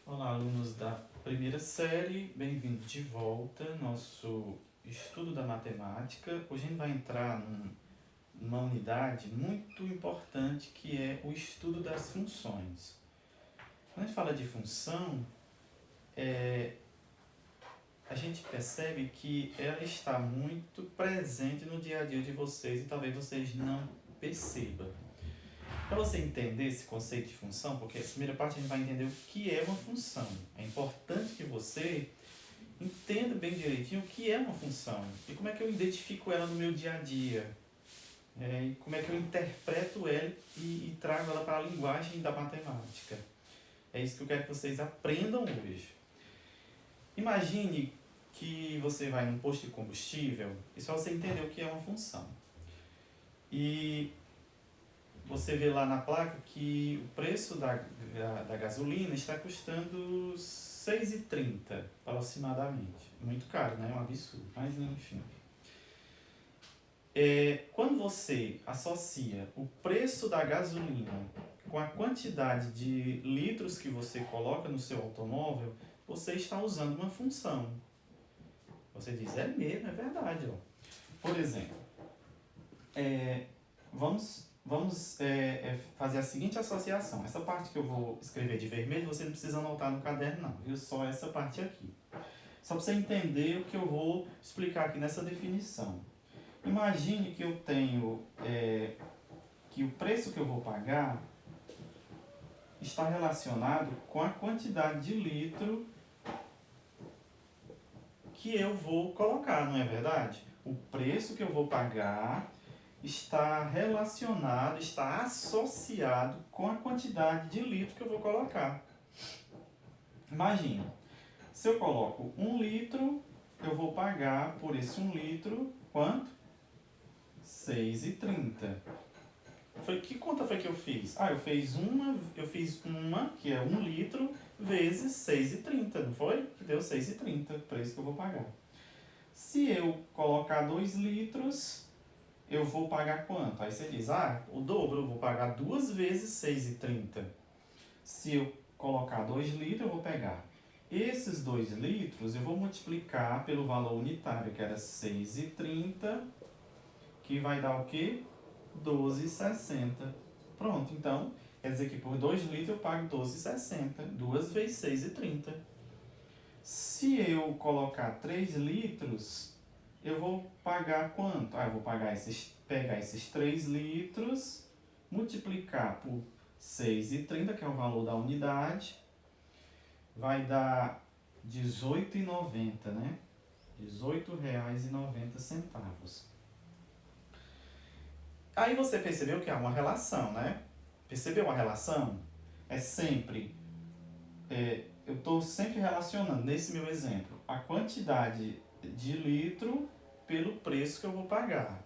Olá, alunos da primeira série, bem-vindos de volta ao nosso estudo da matemática. Hoje a gente vai entrar numa unidade muito importante que é o estudo das funções. Quando a gente fala de função, a gente percebe que ela está muito presente no dia a dia de vocês e talvez vocês não percebam. Para você entender esse conceito de função, porque a primeira parte a gente vai entender o que é uma função. É importante que você entenda bem direitinho o que é uma função e como é que eu identifico ela no meu dia a dia. E como é que eu interpreto ela e trago ela para a linguagem da matemática. É isso que eu quero que vocês aprendam hoje. Imagine que você vai num posto de combustível e só você entender o que é uma função. E você vê lá na placa que o preço da gasolina está custando R$ 6,30 aproximadamente. Muito caro, né? É um absurdo, mas enfim. Quando você associa o preço da gasolina com a quantidade de litros que você coloca no seu automóvel, você está usando uma função. Você diz, é mesmo, é verdade. Ó. Por exemplo, vamos fazer a seguinte associação. Essa parte que eu vou escrever de vermelho, você não precisa anotar no caderno não, viu? Só essa parte aqui. Só para você entender o que eu vou explicar aqui nessa definição. Imagine que eu tenho, que o preço que eu vou pagar está relacionado com a quantidade de litro que eu vou colocar, não é verdade? O preço que eu vou pagar está relacionado, está associado com a quantidade de litro que eu vou colocar. Imagina, se eu coloco 1 litro, eu vou pagar por esse 1 litro, quanto? R$ 6,30. Que conta foi que eu fiz? Eu fiz uma, que é 1 litro, vezes 6,30, não foi? Que deu 6,30, o preço que eu vou pagar. Se eu colocar 2 litros, eu vou pagar quanto? Aí você diz, o dobro, eu vou pagar 2 vezes 6,30. Se eu colocar 2 litros, eu vou pegar esses 2 litros, eu vou multiplicar pelo valor unitário, que era 6,30, que vai dar o quê? 12,60. Pronto, então, quer dizer que por 2 litros eu pago 12,60. 2 vezes 6,30. Se eu colocar 3 litros, eu vou pagar quanto? Eu vou pegar esses 3 litros, multiplicar por 6,30, que é o valor da unidade, vai dar R$18,90, né? R$18,90. Aí você percebeu que há uma relação, né? Percebeu a relação? É sempre... eu estou sempre relacionando, nesse meu exemplo, a quantidade de litro pelo preço que eu vou pagar.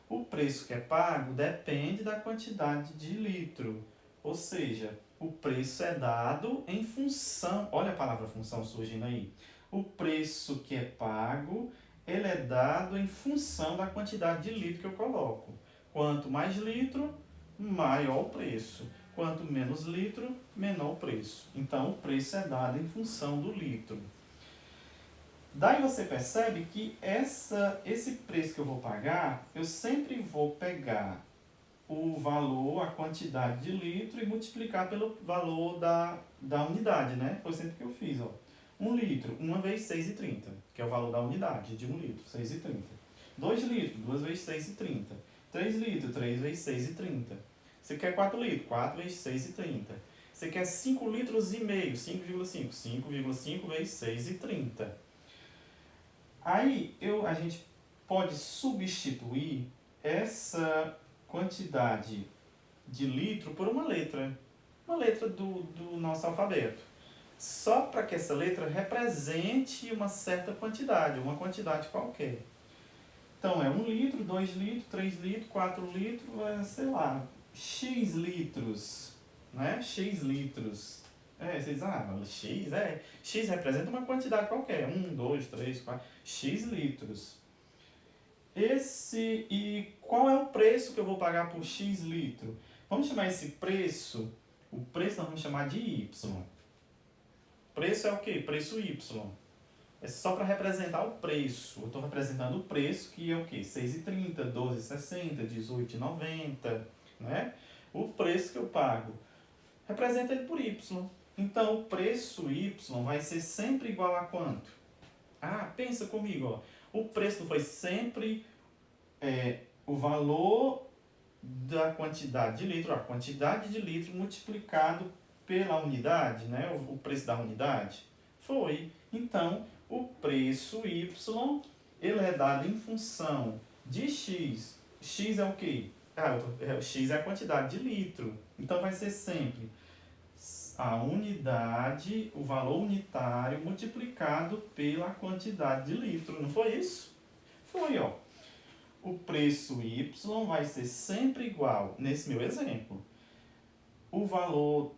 O preço que é pago depende da quantidade de litro. Ou seja, o preço é dado em função... Olha a palavra função surgindo aí. O preço que é pago, ele é dado em função da quantidade de litro que eu coloco. Quanto mais litro, maior o preço. Quanto menos litro, menor o preço. Então, o preço é dado em função do litro. Daí você percebe que esse preço que eu vou pagar, eu sempre vou pegar o valor, a quantidade de litro e multiplicar pelo valor da unidade, né? Foi sempre que eu fiz, ó. 1 litro, 1 vezes 6,30, que é o valor da unidade de 1 litro, 6,30. 2 litros, 2 vezes 6,30. 3 litros, 3 vezes 6,30. Você quer 4 litros, 4 vezes 6,30. Você quer 5 litros e meio, 5,5. 5,5 vezes 6,30. Aí a gente pode substituir essa quantidade de litro por uma letra do nosso alfabeto. Só para que essa letra represente uma certa quantidade, uma quantidade qualquer. Então é 1 litro, 2 litros, 3 litros, 4 litros, sei lá, X litros, né? X litros. Vocês X representa uma quantidade qualquer, 1, 2, 3, 4, X litros. E qual é o preço que eu vou pagar por X litro? Vamos chamar esse preço, o preço nós vamos chamar de Y. Preço é o quê? Preço Y. É só para representar o preço. Eu estou representando o preço, que é o quê? 6,30, 12,60, 18,90, né? O preço que eu pago. Representa ele por Y. Então, o preço Y vai ser sempre igual a quanto? Ah, pensa comigo, ó. O preço não foi sempre o valor da quantidade de litro, a quantidade de litro multiplicado pela unidade, né? O preço da unidade. Foi. Então, o preço Y, ele é dado em função de X. X é o quê? X é a quantidade de litro. Então, vai ser sempre a unidade, o valor unitário multiplicado pela quantidade de litro. Não foi isso? Foi, ó. O preço Y vai ser sempre igual, nesse meu exemplo, o valor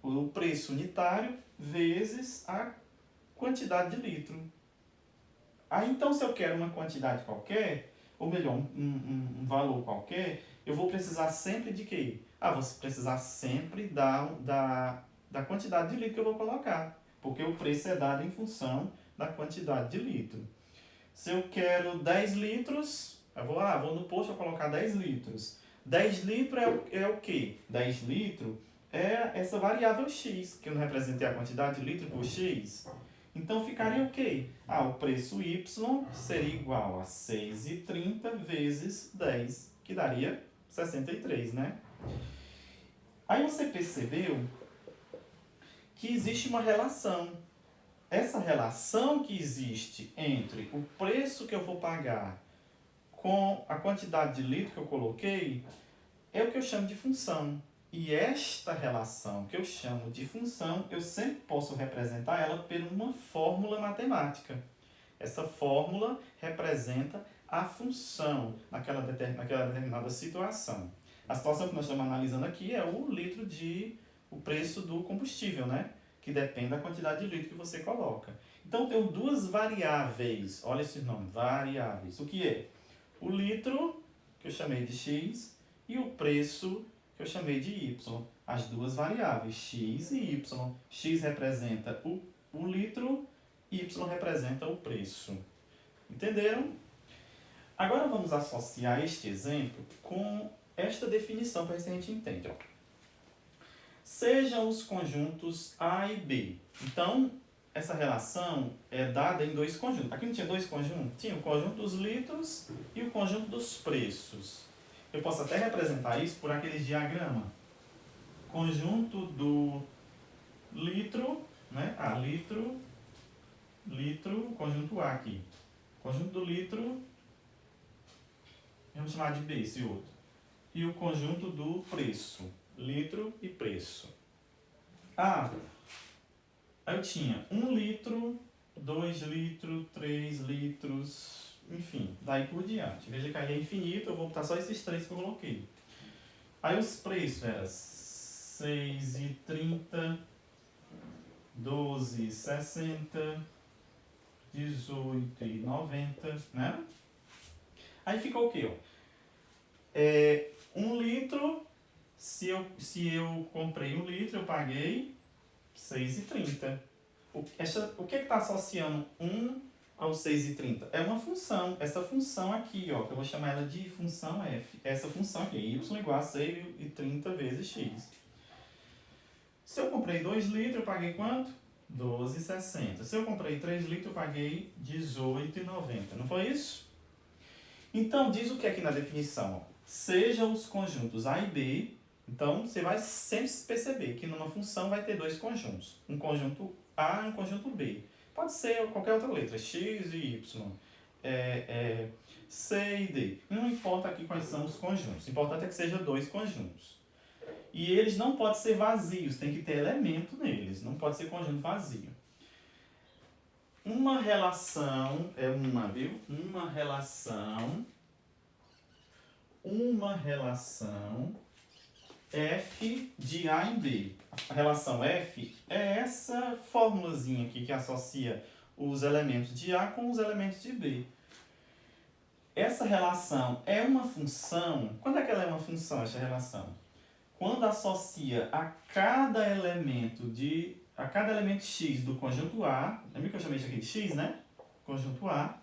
o preço unitário vezes a quantidade de litro. Aí então, se eu quero uma quantidade qualquer, ou melhor, um valor qualquer, eu vou precisar sempre de quê? Vou precisar sempre da quantidade de litro que eu vou colocar, porque o preço é dado em função da quantidade de litro. Se eu quero 10 litros, eu vou no posto colocar 10 litros. 10 litros é o quê? 10 litros é essa variável x, que eu não representei a quantidade de litro por x. Então ficaria o quê? O preço y seria igual a 6,30 vezes 10, que daria 63, né? Aí você percebeu que existe uma relação. Essa relação que existe entre o preço que eu vou pagar com a quantidade de litro que eu coloquei é o que eu chamo de função. E esta relação que eu chamo de função, eu sempre posso representar ela por uma fórmula matemática. Essa fórmula representa a função naquela determinada situação. A situação que nós estamos analisando aqui é o preço do combustível, né? Que depende da quantidade de litro que você coloca. Então, eu tenho duas variáveis. Olha esse nome, variáveis. O que é? O litro, que eu chamei de x, e o preço, que eu chamei de y. As duas variáveis, x e y. X representa o litro, y representa o preço. Entenderam? Agora vamos associar este exemplo com esta definição para ver se a gente entende. Sejam os conjuntos A e B. Então, essa relação é dada em dois conjuntos. Aqui não tinha dois conjuntos? Tinha o conjunto dos litros e o conjunto dos preços. Eu posso até representar isso por aquele diagrama. Conjunto do litro, né? Litro, conjunto A aqui. Conjunto do litro, vamos chamar de B, esse outro. E o conjunto do preço. Litro e preço. Aí eu tinha 1 litro, 2 litros, 3 litros, enfim, daí por diante. Veja que aí é infinito, eu vou botar só esses três que eu coloquei. Aí os preços eram 6,30, 12,60, 18,90, né? Aí ficou o quê? 1 litro... Se eu comprei 1 litro, eu paguei 6,30. O que está associando 1 ao 6,30? É uma função. Essa função aqui, ó, que eu vou chamar ela de função f. Essa função aqui, y igual a 6,30 vezes x. Se eu comprei 2 litros, eu paguei quanto? 12,60. Se eu comprei 3 litros, eu paguei 18,90. Não foi isso? Então, diz o que aqui na definição? Ó. Sejam os conjuntos A e B. Então, você vai sempre perceber que numa função vai ter dois conjuntos. Um conjunto A e um conjunto B. Pode ser qualquer outra letra, x e y, C e D. Não importa aqui quais são os conjuntos. O importante é que sejam dois conjuntos. E eles não podem ser vazios, tem que ter elemento neles. Não pode ser conjunto vazio. Uma relação, Uma relação F de A em B. A relação F é essa formulazinha aqui que associa os elementos de A com os elementos de B. Essa relação é uma função. Quando é que ela é uma função, essa relação? Quando associa a cada elemento a cada elemento x do conjunto A, lembra que eu chamei isso aqui de x, né? Conjunto A,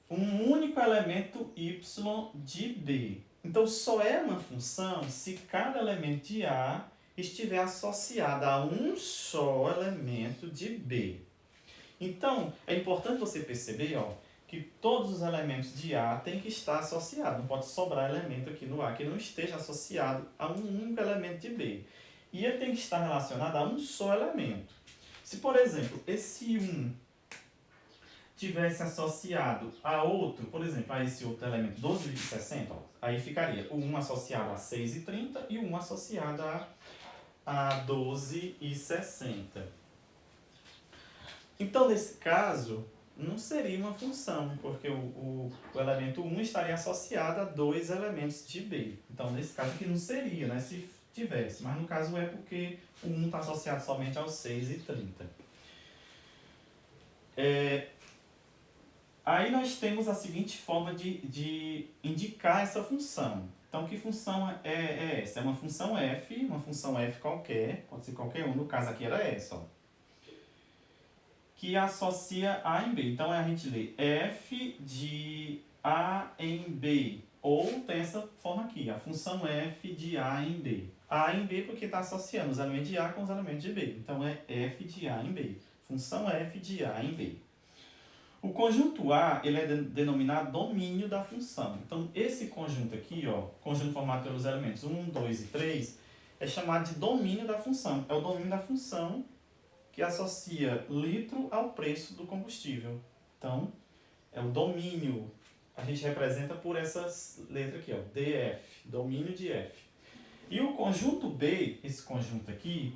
um único elemento y de B. Então, só é uma função se cada elemento de A estiver associado a um só elemento de B. Então, é importante você perceber, ó, que todos os elementos de A têm que estar associados. Não pode sobrar elemento aqui no A que não esteja associado a um único elemento de B. E ele tem que estar relacionado a um só elemento. Se, por exemplo, esse 1 tivesse associado a outro, por exemplo, a esse outro elemento 12,60, aí ficaria o 1 associado a 6,30 e o 1 associado a 12,60. Então, nesse caso, não seria uma função, porque o elemento 1 estaria associado a dois elementos de B. Então, nesse caso aqui não seria, né, se tivesse, mas no caso é porque o 1 está associado somente ao 6,30. Aí nós temos a seguinte forma de indicar essa função. Então, que função é essa? É uma função f qualquer, pode ser qualquer um, no caso aqui era essa, ó, que associa A em B. Então, a gente lê f de A em B, ou tem essa forma aqui, a função f de A em B. A em B porque está associando os elementos de A com os elementos de B. Então, é f de A em B. Função f de A em B. O conjunto A, ele é denominado domínio da função. Então, esse conjunto aqui, ó, conjunto formado pelos elementos 1, 2 e 3, é chamado de domínio da função. É o domínio da função que associa litro ao preço do combustível. Então, é o domínio. A gente representa por essas letras aqui, ó, DF, domínio de F. E o conjunto B, esse conjunto aqui,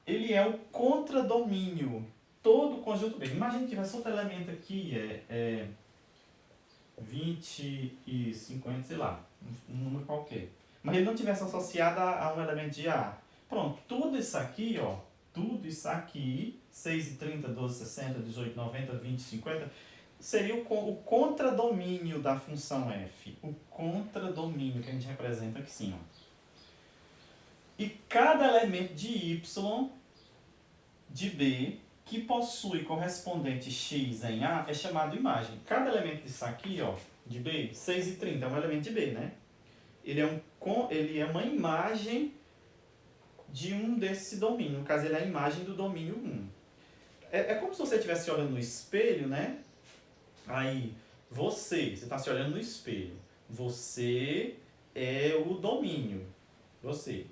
ele é o contradomínio. Todo o conjunto B. Imagina que tivesse outro elemento aqui, 20 e 50, sei lá, um número qualquer. Mas ele não tivesse associado a um elemento de A. Pronto, tudo isso aqui, ó, tudo isso aqui, 6,30, 12,60, 18,90, 20, 50, seria o contradomínio da função f. O contradomínio que a gente representa aqui sim, ó. E cada elemento de y de B que possui correspondente x em A é chamado imagem. Cada elemento disso aqui, ó, de B, 6,30 é um elemento de B, né? Ele é uma imagem de um desse domínio. No caso, ele é a imagem do domínio 1. É como se você estivesse olhando no espelho, né? Aí, você está se olhando no espelho. Você é o domínio. Você.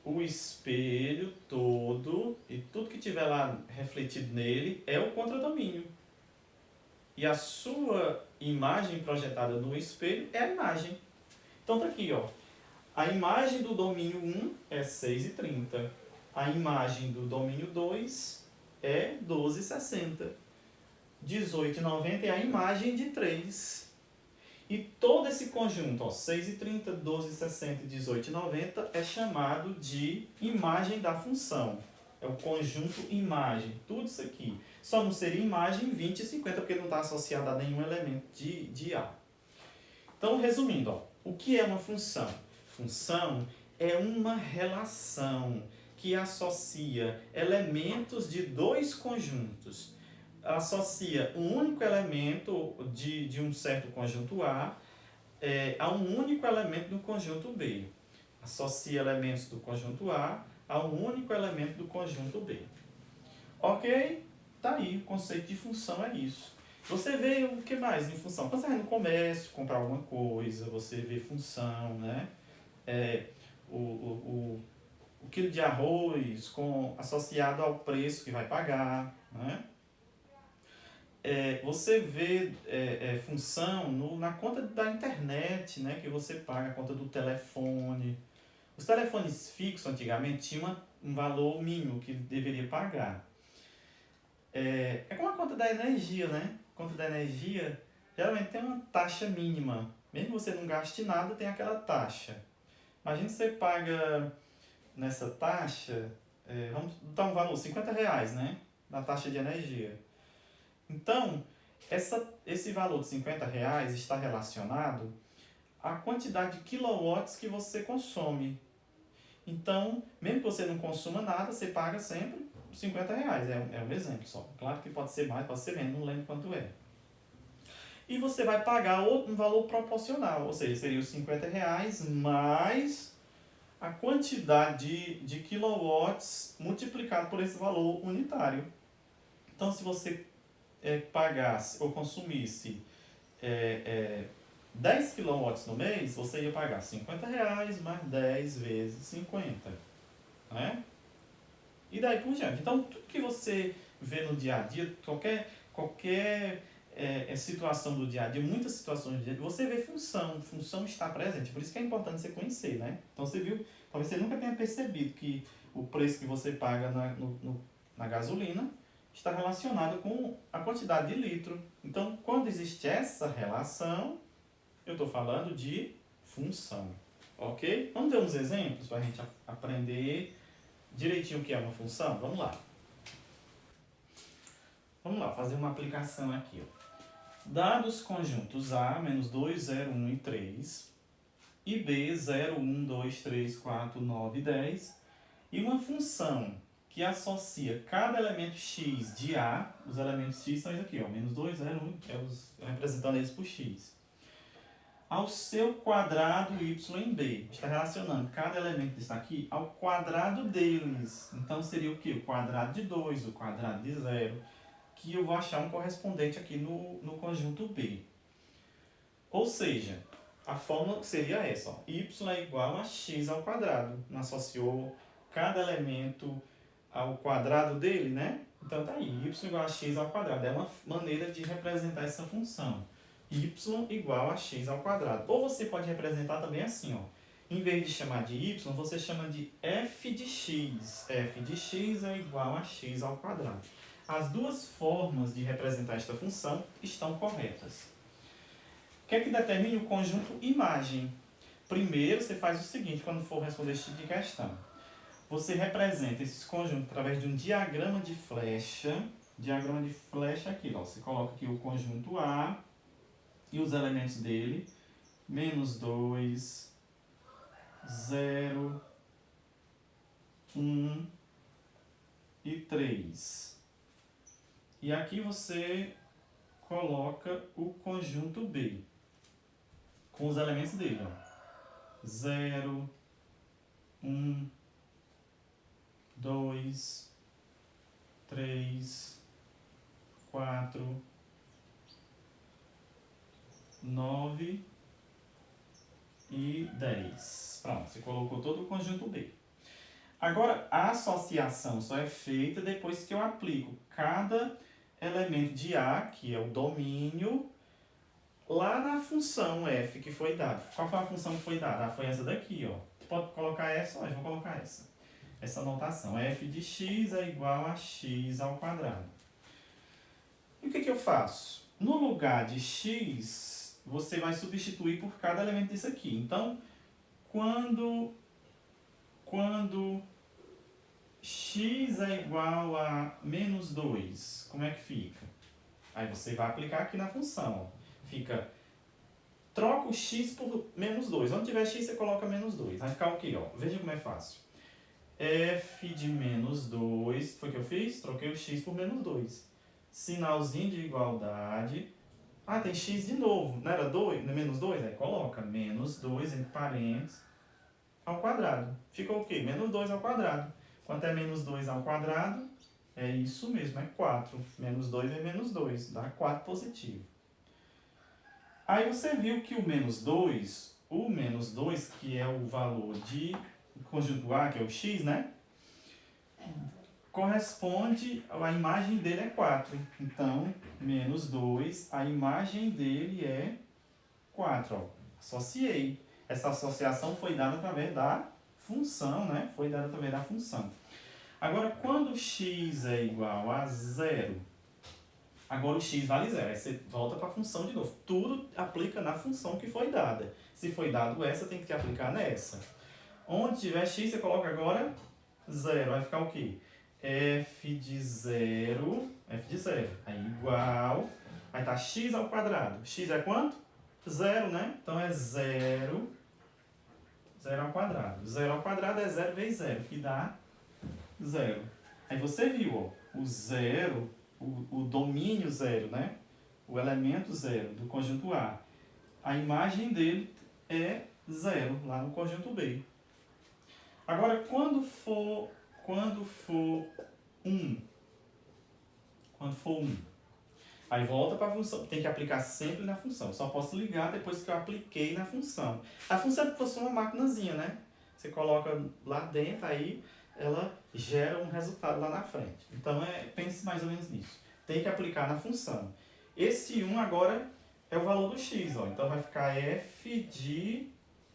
O espelho todo e tudo que tiver lá refletido nele é o contradomínio. E a sua imagem projetada no espelho é a imagem. Então tá aqui, ó. A imagem do domínio 1 é 6,30. A imagem do domínio 2 é 12,60. 18,90 é a imagem de 3. E todo esse conjunto, ó, 6,30, 12,60 e 18,90 é chamado de imagem da função. É o conjunto imagem. Tudo isso aqui. Só não seria imagem 20 e 50 porque não está associado a nenhum elemento de A. Então, resumindo, ó, o que é uma função? Função é uma relação que associa elementos de dois conjuntos. Associa um único elemento de um certo conjunto A um único elemento do conjunto B. Associa elementos do conjunto A um único elemento do conjunto B. Ok? Tá aí, o conceito de função é isso. Você vê o que mais em função? Quando você vai no comércio comprar alguma coisa, você vê função, né? O quilo de arroz associado ao preço que vai pagar, né? Você vê função na conta da internet, né, que você paga, a conta do telefone. Os telefones fixos, antigamente, tinham um valor mínimo que deveria pagar. É como a conta da energia, né? A conta da energia, geralmente tem uma taxa mínima. Mesmo que você não gaste nada, tem aquela taxa. Imagina que você paga nessa taxa, vamos dar um valor, R$50, né? Na taxa de energia. Então, esse valor de R$50 está relacionado à quantidade de quilowatts que você consome. Então, mesmo que você não consuma nada, você paga sempre R$ 50. É um exemplo só. Claro que pode ser mais, pode ser menos, não lembro quanto é. E você vai pagar um valor proporcional, ou seja, seria os R$ 50 mais a quantidade de kilowatts multiplicado por esse valor unitário. Então, se você pagasse ou consumisse 10 kilowatts no mês, você ia pagar R$ 50 mais 10 vezes 50, né? E daí por diante. Então, tudo que você vê no dia a dia, qualquer situação do dia a dia, muitas situações do dia a dia, você vê função está presente. Por isso que é importante você conhecer, né? Então, você viu, talvez você nunca tenha percebido que o preço que você paga na gasolina está relacionado com a quantidade de litro. Então, quando existe essa relação, eu estou falando de função, ok? Vamos ver uns exemplos para a gente aprender direitinho o que é uma função? Vamos lá. Vamos lá, fazer uma aplicação aqui. Ó. Dados conjuntos A, menos 2, 0, 1 e 3, e B, 0, 1, 2, 3, 4, 9 e 10, e uma função que associa cada elemento x de A, os elementos x são esses aqui, ó, menos 2, 0, 1, representando eles por x, ao seu quadrado y em b. Está relacionando cada elemento que está aqui ao quadrado deles. Então, seria o quê? O quadrado de 2, o quadrado de 0, que eu vou achar um correspondente aqui no conjunto B. Ou seja, a fórmula seria essa. Ó. Y é igual a x ao quadrado. Não associou cada elemento ao quadrado dele, né? Então, tá aí. Y igual a x ao quadrado. É uma maneira de representar essa função. Y igual a x ao quadrado. Ou você pode representar também assim, ó. Em vez de chamar de y, você chama de f de x. F de x é igual a x ao quadrado. As duas formas de representar esta função estão corretas. O que é que determina o conjunto imagem? Primeiro, você faz o seguinte, quando for responder esse tipo de questão. Você representa esses conjuntos através de um diagrama de flecha. Diagrama de flecha aqui, ó. Você coloca aqui o conjunto A e os elementos dele. Menos 2, 0, 1 e 3. E aqui você coloca o conjunto B, com os elementos dele. Ó. 0, 1, 2, 3, 4, 9 e 10. Pronto, você colocou todo o conjunto B. Agora, a associação só é feita depois que eu aplico cada elemento de A, que é o domínio, lá na função f que foi dada. Qual foi a função que foi dada? Ah, foi essa daqui, ó. Tu pode colocar essa, ó, eu vou colocar essa. Essa notação. F de x é igual a x ao quadrado. E o que eu faço? No lugar de x, você vai substituir por cada elemento disso aqui. Então, quando x é igual a menos 2, como é que fica? Aí você vai aplicar aqui na função. Ó. Fica, troca o x por menos 2. Onde tiver x, você coloca menos 2. Vai ficar o quê? Ó? Veja como é fácil. F de menos 2, foi o que eu fiz? Troquei o x por menos 2. Sinalzinho de igualdade. Ah, tem x de novo. Não era 2? Menos 2? Aí coloca menos 2 entre parênteses ao quadrado. Ficou o quê? Menos 2 ao quadrado. Quanto é menos 2 ao quadrado? É isso mesmo, é 4. Menos 2 é menos 2, dá 4 positivo. Aí você viu que o menos 2, que é o valor de conjunto A, que é o x, né? Corresponde, a imagem dele é 4. Então, menos 2, a imagem dele é 4. Ó. Associei. Essa associação foi dada através da função, né? Foi dada através da função. Agora, quando x é igual a 0, agora o x vale 0. Aí você volta para a função de novo. Tudo aplica na função que foi dada. Se foi dado essa, tem que aplicar nessa. Onde tiver x, você coloca agora 0. Vai ficar o quê? F de 0. Aí igual. Aí tá x ao quadrado. X é quanto? 0, né? Então é 0. 0 ao quadrado. 0 ao quadrado é 0 vezes 0, que dá 0. Aí você viu, ó, o zero, o domínio zero, né? O elemento zero do conjunto A. A imagem dele é 0 lá no conjunto B. Agora, quando for 1, quando for 1, aí volta para a função. Tem que aplicar sempre na função. Só posso ligar depois que eu apliquei na função. A função é como se fosse uma maquinazinha, né? Você coloca lá dentro, aí ela gera um resultado lá na frente. Então, pense mais ou menos nisso. Tem que aplicar na função. Esse 1 agora é o valor do x. Ó. Então, vai ficar f de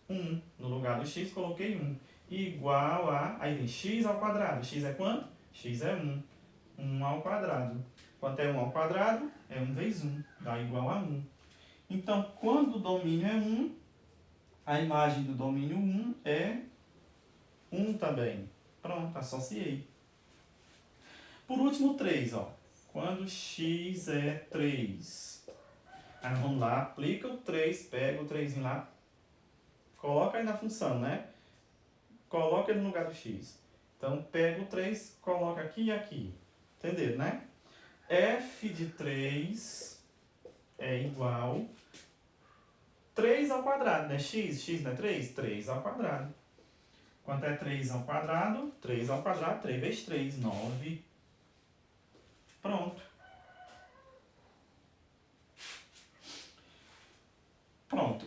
1. No lugar do x, coloquei 1. Igual a... Aí vem x ao quadrado. X é quanto? X é 1. 1 ao quadrado. Quanto é 1 ao quadrado? É 1 vezes 1. Dá igual a 1. Então, quando o domínio é 1, a imagem do domínio 1 é 1 também. Pronto, associei. Por último, 3. Ó. Quando x é 3. Aí vamos lá, aplica o 3, pega o 3 lá, coloca aí na função, né? Coloca ele no lugar do x. Então, pega o 3, coloca aqui e aqui. Entenderam, né? F de 3 é igual 3 ao quadrado, né? X não é 3? 3 ao quadrado. Quanto é 3 ao quadrado? 3 ao quadrado, 3 vezes 3, 9. Pronto. Pronto.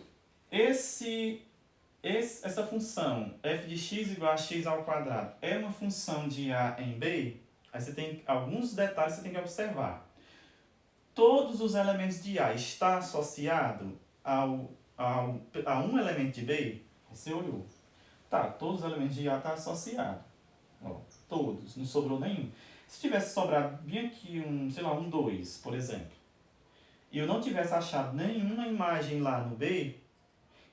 Essa função f de x igual a x ao quadrado é uma função de A em B? Aí você tem alguns detalhes que você tem que observar. Todos os elementos de A estão associados a um elemento de B? Você olhou. Tá, todos os elementos de A estão associados. Ó, todos, não sobrou nenhum. Se tivesse sobrado bem aqui um 2, por exemplo, e eu não tivesse achado nenhuma imagem lá no B,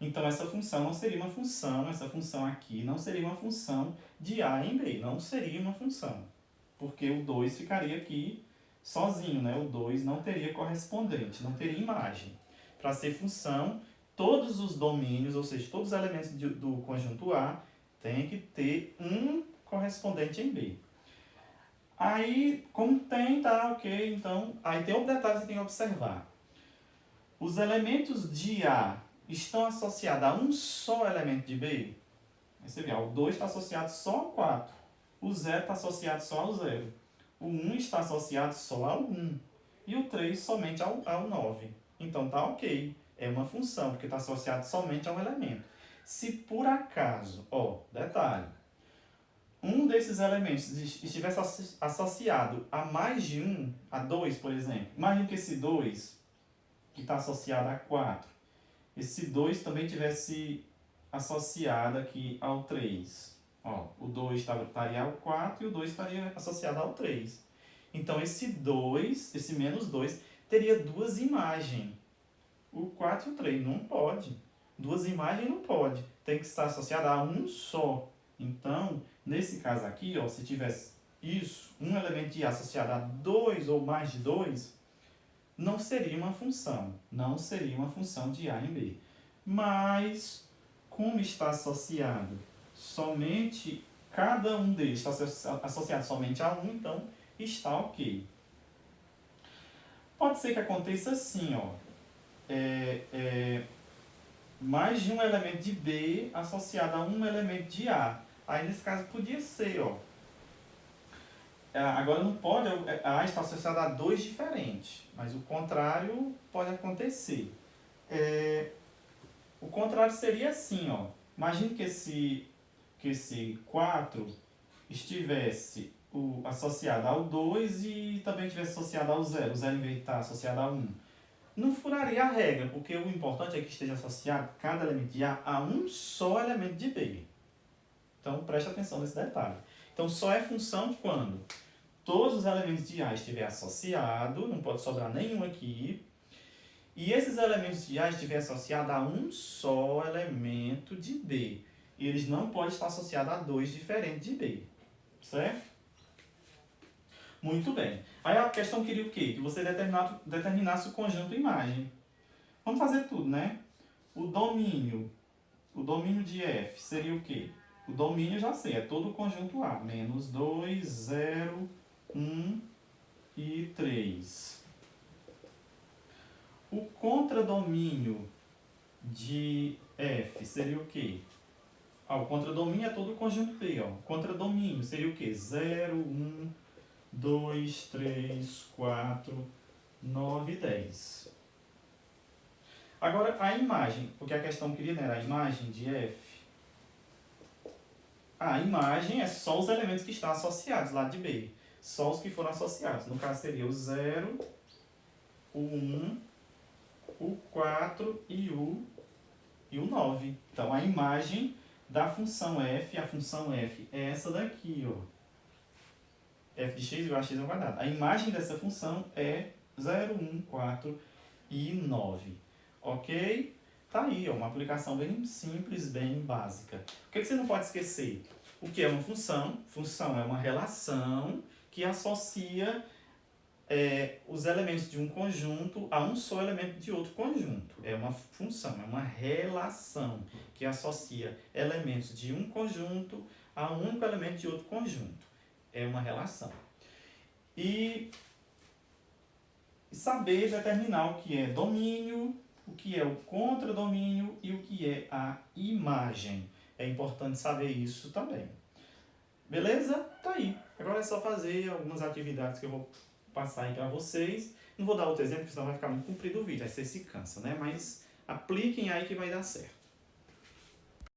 então essa função não seria uma função, essa função aqui não seria uma função de A em B, não seria uma função. Porque o 2 ficaria aqui sozinho, né? O 2 não teria correspondente, não teria imagem. Para ser função, todos os domínios, ou seja, todos os elementos do conjunto A, tem que ter um correspondente em B. Aí, como tem, tá ok, então, aí tem outro detalhe que você tem que observar. Os elementos de A estão associados a um só elemento de B? Aí você vê, o 2 está associado só ao 4. O 0 está associado só ao 0. O 1 está associado só ao 1. E o 3 somente ao 9. Então tá ok. É uma função, porque está associado somente a um elemento. Se por acaso, detalhe, um desses elementos estivesse associado a mais de um, a 2, por exemplo. Imagine que esse 2, que está associado a 4, esse 2 também tivesse associado aqui ao 3. O 2 estaria ao 4 e o 2 estaria associado ao 3. Então, esse 2, esse menos 2, teria duas imagens. O 4 e o 3 não pode. Duas imagens não pode. Tem que estar associado a um só. Então, nesse caso aqui, se tivesse isso, um elemento de A associado a 2 ou mais de 2, não seria uma função. Não seria uma função de A em B. Mas, como está associado somente, cada um deles está associado somente a um, então está ok. Pode ser que aconteça assim, mais de um elemento de B associado a um elemento de A. Aí nesse caso podia ser, agora não pode, A está associado a 2 diferentes, mas o contrário pode acontecer. O contrário seria assim, imagine que esse 4 estivesse associado ao 2 e também estivesse associado ao 0. O 0 em vez de estar associado a 1. Não furaria a regra, porque o importante é que esteja associado cada elemento de A um só elemento de B. Então, preste atenção nesse detalhe. Então, só é função quando todos os elementos de A estiverem associados, não pode sobrar nenhum aqui, e esses elementos de A estiverem associados a um só elemento de B. E eles não podem estar associados a 2 diferentes de B. Certo? Muito bem. Aí a questão queria o quê? Que você determinasse o conjunto imagem. Vamos fazer tudo, né? O domínio O domínio de F seria o quê? O domínio eu já sei, é todo o conjunto A. Menos 2, 0, 1 e 3. O contradomínio de F seria o quê? O contradomínio é todo o conjunto B. O contradomínio seria o quê? 0, 1, 2, 3, 4, 9 e 10. Agora, a imagem, porque a questão querida era a imagem de F. A imagem é só os elementos que estão associados lá de B. Só os que foram associados. No caso, seria o 0, o 1, o 4 e o 9. Então, a imagem da função f, a função f é essa daqui, ó. F de x igual a x ao quadrado. A imagem dessa função é 0, 1, 4 e 9. Ok? Tá aí, ó, uma aplicação bem simples, bem básica. O que você não pode esquecer? O que é uma função? Função é uma relação que associa os elementos de um conjunto a um só elemento de outro conjunto. É uma função, é uma relação que associa elementos de um conjunto a um único elemento de outro conjunto. É uma relação. E saber determinar o que é domínio, o que é o contradomínio e o que é a imagem. É importante saber isso também. Beleza? Tá aí. Agora é só fazer algumas atividades que eu vou passar aí para vocês. Não vou dar outro exemplo, senão vai ficar muito comprido o vídeo, aí você se cansa, né? Mas apliquem aí que vai dar certo.